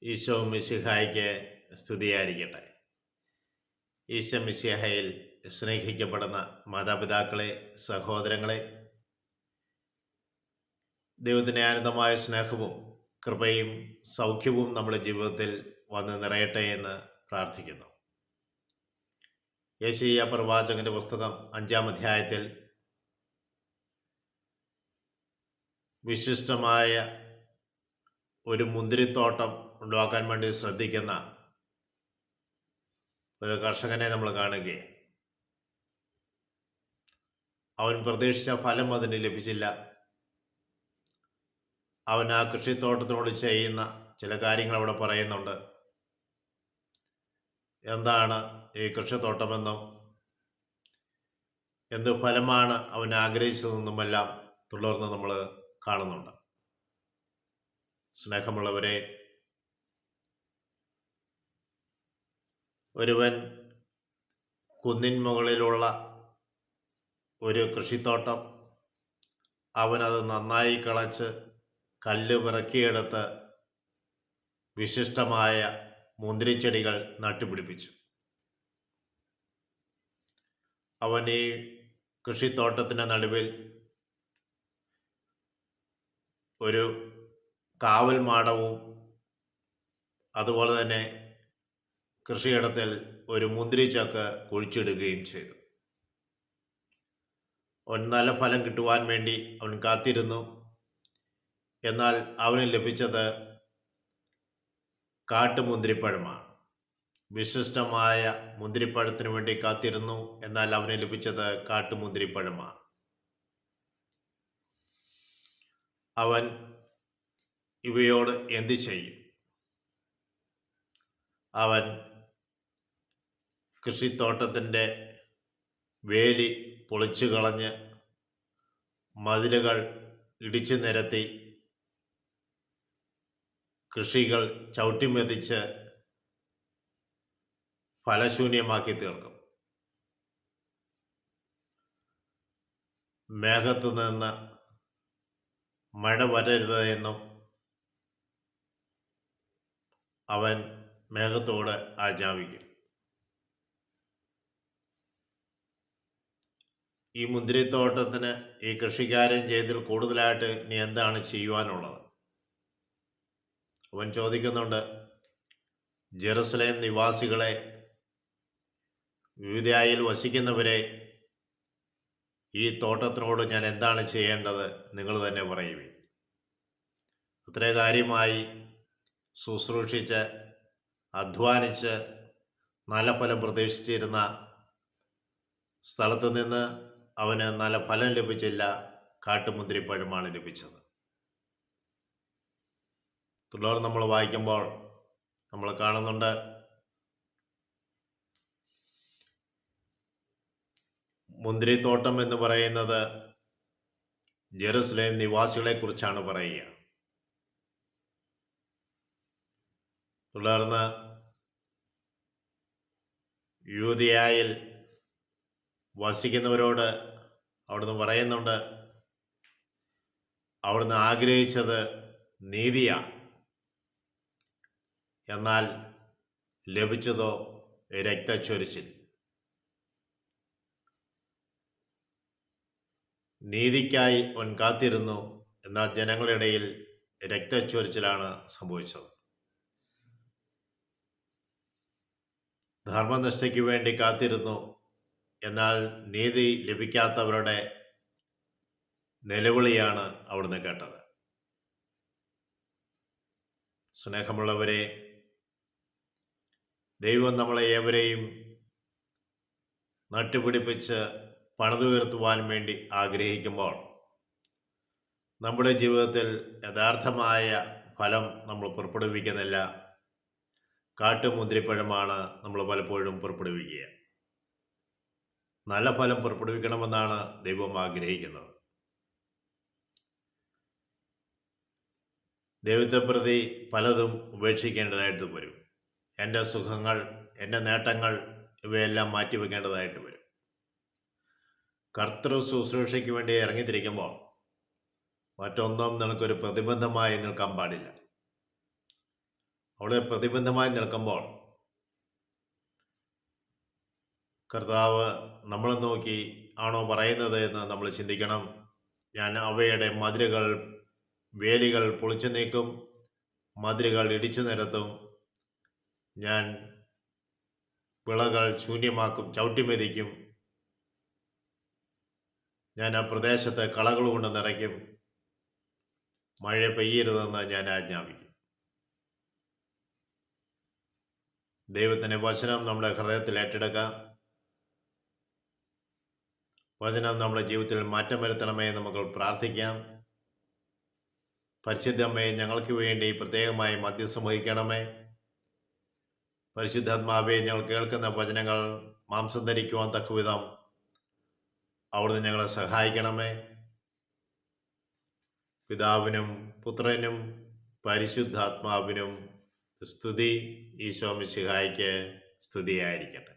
ഈശോ മിശിഹായ്ക്ക് സ്തുതിയായിരിക്കട്ടെ. ഈശോ മിശിഹായിൽ സ്നേഹിക്കപ്പെടുന്ന മാതാപിതാക്കളെ, സഹോദരങ്ങളെ, ദൈവത്തിൻ്റെ അനന്തമായ സ്നേഹവും കൃപയും സൗഖ്യവും നമ്മുടെ ജീവിതത്തിൽ വന്ന് നിറയട്ടെ എന്ന് പ്രാർത്ഥിക്കുന്നു. യെശയ്യാ പ്രവാചകന്റെ പുസ്തകം 5-ാം അധ്യായത്തിൽ വിശിഷ്ടമായ ഒരു മുന്തിരിത്തോട്ടം ഉണ്ടാക്കാൻ വേണ്ടി ശ്രദ്ധിക്കുന്ന ഒരു കർഷകനെ നമ്മൾ കാണുകയാണ്. അവൻ പ്രതീക്ഷിച്ച ഫലം അതിന് ലഭിച്ചില്ല. അവൻ ആ കൃഷിത്തോട്ടത്തിനോട് ചെയ്യുന്ന ചില കാര്യങ്ങൾ അവിടെ പറയുന്നുണ്ട്. എന്താണ് ഈ കൃഷിത്തോട്ടമെന്നും എന്ത് ഫലമാണ് അവൻ ആഗ്രഹിച്ചതെന്നുമെല്ലാം തുടർന്ന് നമ്മൾ കാണുന്നുണ്ട്. സ്നേഹമുള്ളവരെ, ഒരുവൻ കുന്നിൻ മുകളിലുള്ള ഒരു കൃഷിത്തോട്ടം, അവനത് നന്നായി കിളച്ച് കല്ല് പിറക്കിയെടുത്ത് വിശിഷ്ടമായ മുന്തിരിച്ചെടികൾ നട്ടുപിടിപ്പിച്ചു. അവൻ ഈ കൃഷിത്തോട്ടത്തിൻ്റെ നടുവിൽ ഒരു കാവൽ മാടവും അതുപോലെ തന്നെ കൃഷിയിടത്തിൽ ഒരു മുന്തിരിച്ചക്ക് കുഴിച്ചിടുകയും ചെയ്തു. അവൻ നല്ല ഫലം കിട്ടുവാൻ വേണ്ടി അവൻ കാത്തിരുന്നു. എന്നാൽ അവന് ലഭിച്ചത് കാട്ടുമുന്തിരിപ്പഴമാണ്. വിശിഷ്ടമായ മുന്തിരിപ്പഴത്തിന് വേണ്ടി കാത്തിരുന്നു, എന്നാൽ അവന് ലഭിച്ചത് കാട്ടുമുന്തിരിപ്പഴമാണ്. അവൻ ഇവയോട് എന്തു ചെയ്യും? അവൻ കൃഷിത്തോട്ടത്തിൻ്റെ വേലി പൊളിച്ചു കളഞ്ഞ് മതിലുകൾ ഇടിച്ചു നിരത്തി കൃഷികൾ ചവിട്ടിമെതിച്ച് ഫലശൂന്യമാക്കി തീർക്കും. മേഘത്തു നിന്ന് മഴ വരരുത് എന്നും അവൻ മേഘത്തോട് ആജ്ഞാപിക്കും. ഈ മുന്തിരിത്തോട്ടത്തിന് ഈ കൃഷിക്കാരൻ ചെയ്തതിൽ കൂടുതലായിട്ട് ഇനി എന്താണ് ചെയ്യുവാനുള്ളത്? അവൻ ചോദിക്കുന്നുണ്ട്, ജെറുസലേം നിവാസികളെ, യൂദയായിൽ വസിക്കുന്നവരെ, ഈ തോട്ടത്തിനോട് ഞാൻ എന്താണ് ചെയ്യേണ്ടത്? നിങ്ങൾ തന്നെ പറയുവിൻ. അത്ര കാര്യമായി ശുശ്രൂഷിച്ച് അധ്വാനിച്ച് നല്ല ഫലം പ്രതീക്ഷിച്ചിരുന്ന സ്ഥലത്ത് നിന്ന് അവന് നല്ല ഫലം ലഭിച്ചില്ല. കാട്ടുമുന്തിരിപ്പഴമാണ് ലഭിച്ചത്. തുടർന്ന് നമ്മൾ വായിക്കുമ്പോൾ നമ്മൾ കാണുന്നുണ്ട്, മുന്തിരിത്തോട്ടം എന്ന് പറയുന്നത് ജെറുസലേം നിവാസികളെ കുറിച്ചാണ് പറയുക. തുടർന്ന് യൂദയായിൽ വസിക്കുന്നവരോട് അവിടുന്ന് പറയുന്നുണ്ട്, അവിടുന്ന് ആഗ്രഹിച്ചത് നീതിയാണ്, എന്നാൽ ലഭിച്ചതോ രക്തച്ചൊരിച്ചിൽ. നീതിക്കായി അവൻ കാത്തിരുന്നു, എന്നാൽ ജനങ്ങളുടെ ഇടയിൽ രക്തച്ചൊരിച്ചിലാണ് സംഭവിച്ചത്. ധർമ്മനിഷ്ഠയ്ക്ക് വേണ്ടി കാത്തിരുന്നു, എന്നാൽ നീതി ലഭിക്കാത്തവരുടെ നിലവിളിയാണ് അവിടുന്ന് കേട്ടത്. സ്നേഹമുള്ളവരെ, ദൈവം നമ്മളെ ഏവരെയും നട്ടുപിടിപ്പിച്ച് പണിതുയർത്തുവാൻ വേണ്ടി ആഗ്രഹിക്കുമ്പോൾ നമ്മുടെ ജീവിതത്തിൽ യഥാർത്ഥമായ ഫലം നമ്മൾ പുറപ്പെടുവിക്കുന്നില്ല. കാട്ടുമുന്തിരിപ്പഴമാണ് നമ്മൾ പലപ്പോഴും പുറപ്പെടുവിക്കുക. നല്ല ഫലം പുറപ്പെടുവിക്കണമെന്നാണ് ദൈവം ആഗ്രഹിക്കുന്നത്. ദൈവത്തെ പ്രതി പലതും ഉപേക്ഷിക്കേണ്ടതായിട്ട് വരും. എൻ്റെ സുഖങ്ങൾ, എൻ്റെ നേട്ടങ്ങൾ, ഇവയെല്ലാം മാറ്റിവെക്കേണ്ടതായിട്ട് വരും. കർത്തൃ ശുശ്രൂഷയ്ക്ക് വേണ്ടി ഇറങ്ങിത്തിരിക്കുമ്പോൾ മറ്റൊന്നും നിനക്കൊരു പ്രതിബന്ധമായി നിൽക്കാൻ പാടില്ല. അവിടെ പ്രതിബന്ധമായി നിൽക്കുമ്പോൾ കർത്താവ് നമ്മളെ നോക്കി ആണോ പറയുന്നത് എന്ന് നമ്മൾ ചിന്തിക്കണം. ഞാൻ അവയുടെ മതിലുകൾ, വേലികൾ പൊളിച്ചു നീക്കും, മതിലുകൾ ഇടിച്ചു നിരത്തും, ഞാൻ വിളകൾ ശൂന്യമാക്കും, ചവിട്ടിമെതിക്കും, ഞാൻ ആ പ്രദേശത്തെ കളകൾ കൊണ്ട് നിറയ്ക്കും, മഴ പെയ്യരുതെന്ന് ഞാൻ ആജ്ഞാപിക്കും. ദൈവത്തിൻ്റെ വചനം നമ്മുടെ ഹൃദയത്തിൽ ഏറ്റെടുക്കാം. വചനം നമ്മുടെ ജീവിതത്തിൽ മാറ്റം വരുത്തണമേ നമുക്ക് പ്രാർത്ഥിക്കാം. പരിശുദ്ധമ്മേ, ഞങ്ങൾക്ക് വേണ്ടി പ്രത്യേകമായി മധ്യസ്ഥം വഹിക്കണമേ. പരിശുദ്ധാത്മാവെ, ഞങ്ങൾ കേൾക്കുന്ന വചനങ്ങൾ മാംസം ധരിക്കുവാൻ തക്കവിധം അവിടുന്ന് ഞങ്ങളെ സഹായിക്കണമേ. പിതാവിനും പുത്രനും പരിശുദ്ധാത്മാവിനും സ്തുതി. ഈശോ മിശിഹായ്ക്ക് സ്തുതിയായിരിക്കട്ടെ.